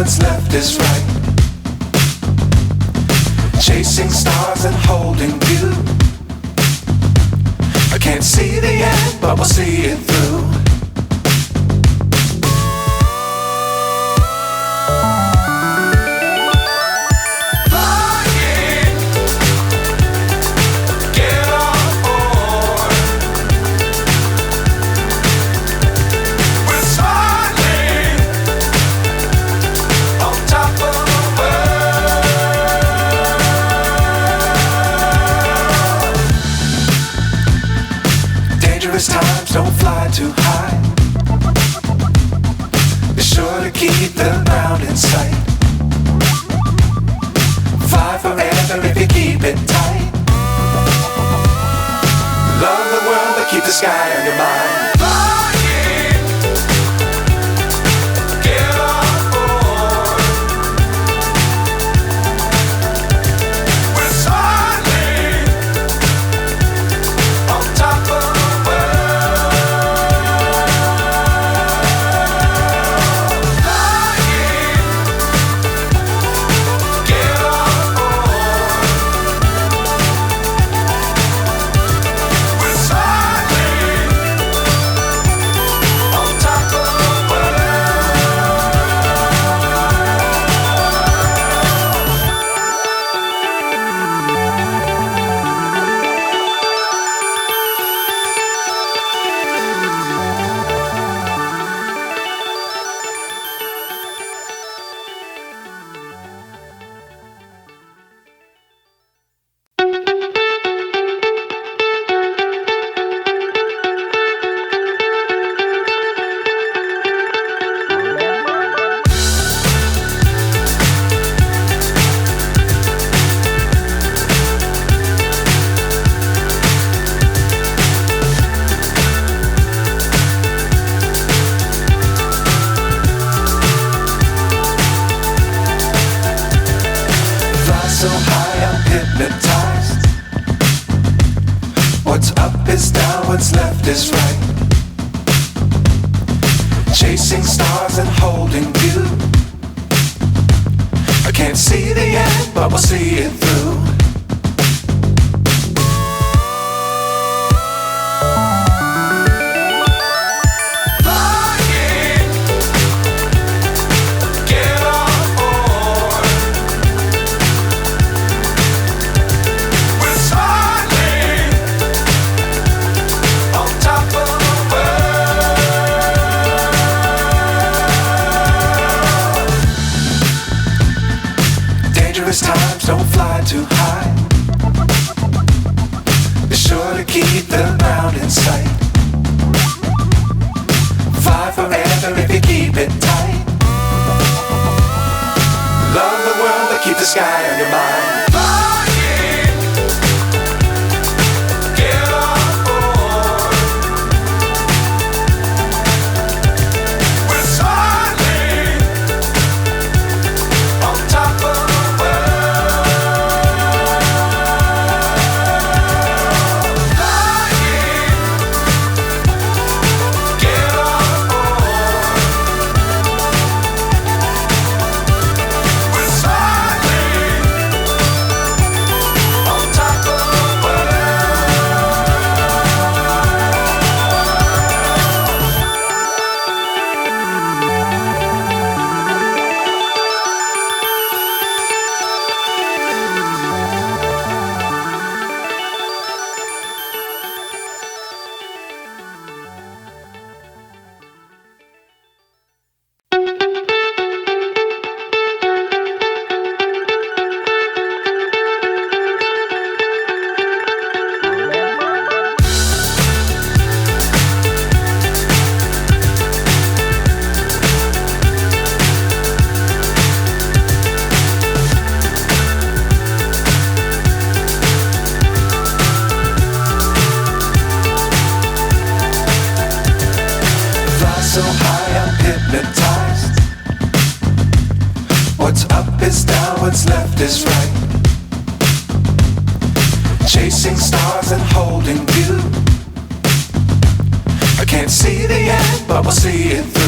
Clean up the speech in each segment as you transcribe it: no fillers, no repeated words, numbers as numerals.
what's left is right. Chasing stars and holding you. I can't see the end, but we'll see it through. Times don't fly too high. Be sure to keep the ground in sight. Fly forever if you keep it tight. Love the world but keep the sky on your mind. So high I'm hypnotized. What's up is down, what's left is right. Chasing stars and holding you. I can't see the end, but we'll see it through. Times don't fly too high. Be sure to keep the ground in sight. Fly forever if you keep it tight. Love the world but keep the sky on your mind. So high I'm hypnotized. What's up is down, what's left is right. Chasing stars and holding you. I can't see the end, but we'll see it through.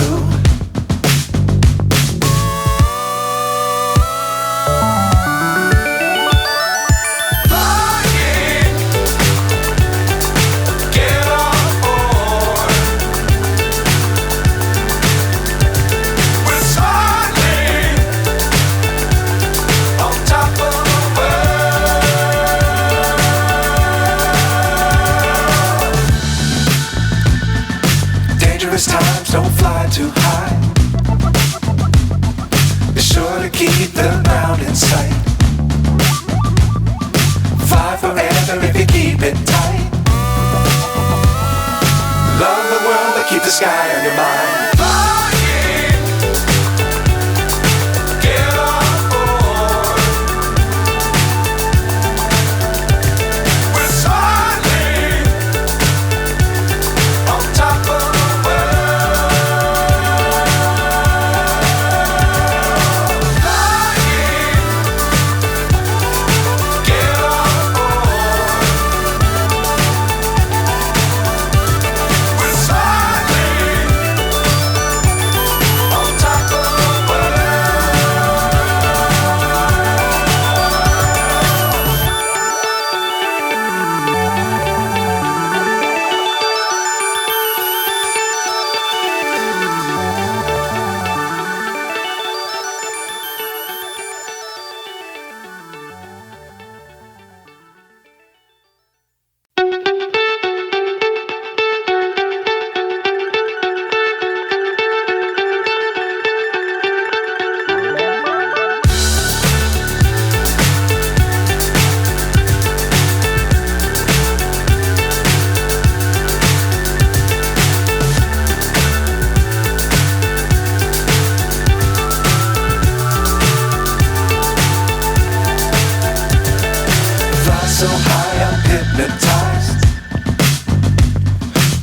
don't fly too high. Be sure to keep the ground in sight. Fly forever if you keep it tight. Love the world but keep the sky on your mind. So high I'm hypnotized.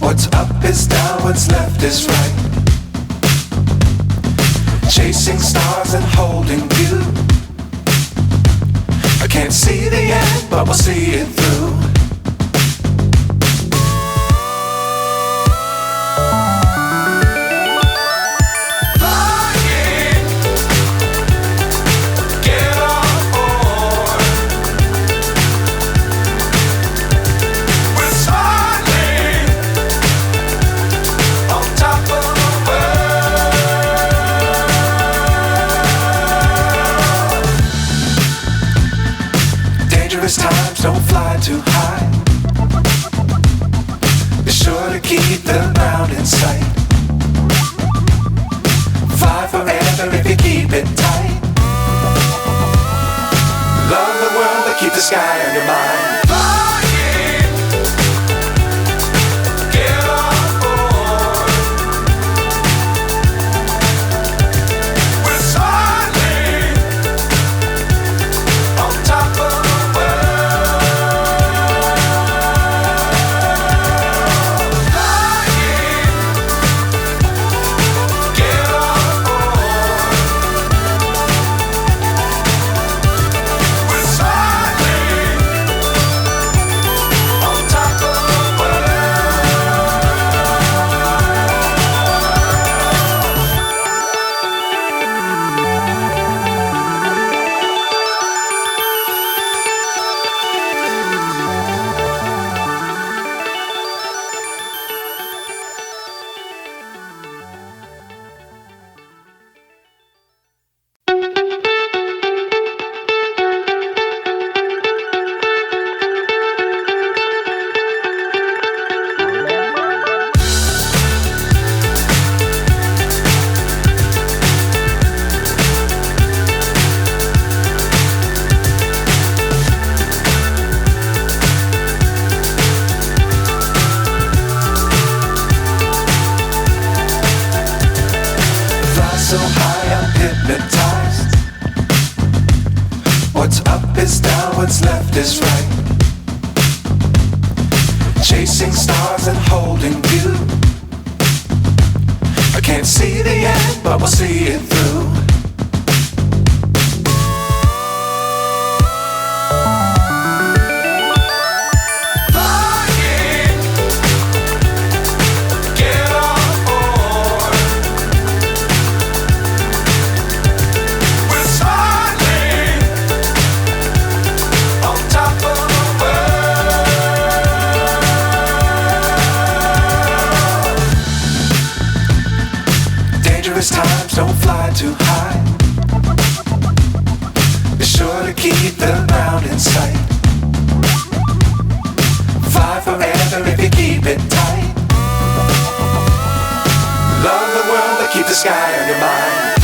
What's up is down, what's left is right. Chasing stars and holding you. I can't see the end, but we'll see it through. Times don't fly too high. Be sure to keep the ground in sight. Fly forever if you keep it tight. Love the world but keep the sky on your mind. So high I'm hypnotized. What's up is down, what's left is right. Chasing stars and holding you. I can't see the end, but we'll see it through. Times don't fly too high. Be sure to keep the ground in sight. Fly forever if you keep it tight. Love the keep the sky on your mind.